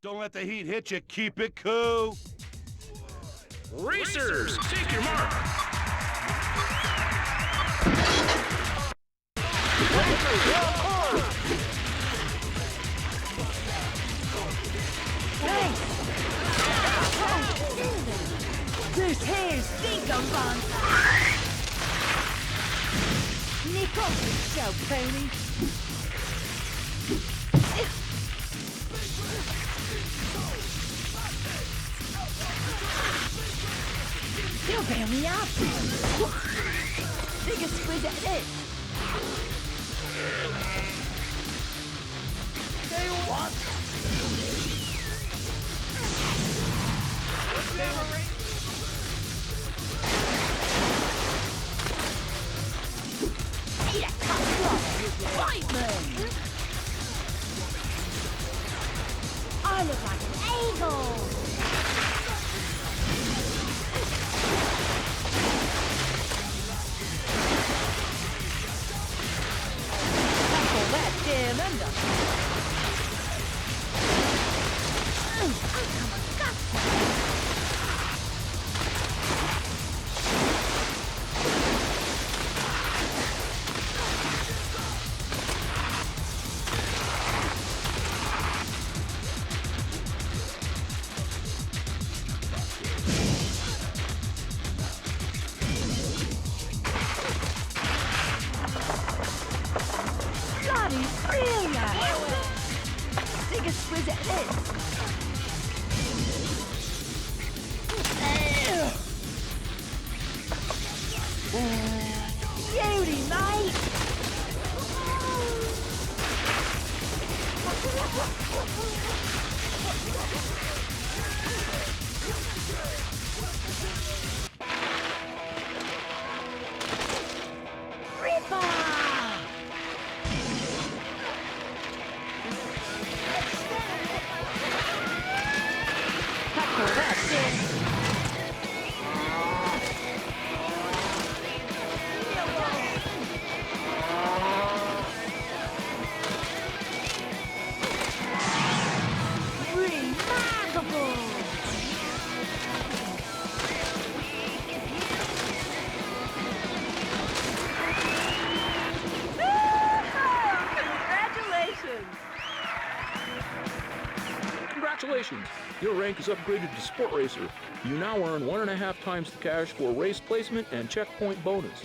Don't let the heat hit you. Keep it cool. Racers, take your mark. This here's Dinkum Bonza. Nick off the show, pony. You'll bear me up. Take a squeeze at it. They want. Eat a cut fight man. I look like an eagle. That damn under. Bloody brilliant! Take a squeeze at this. Beauty, mate! Ripper! Tackle that shit! Remarkable! Congratulations! Congratulations! Your rank is upgraded to Sport Racer. You now earn 1.5 times the cash for race placement and checkpoint bonus.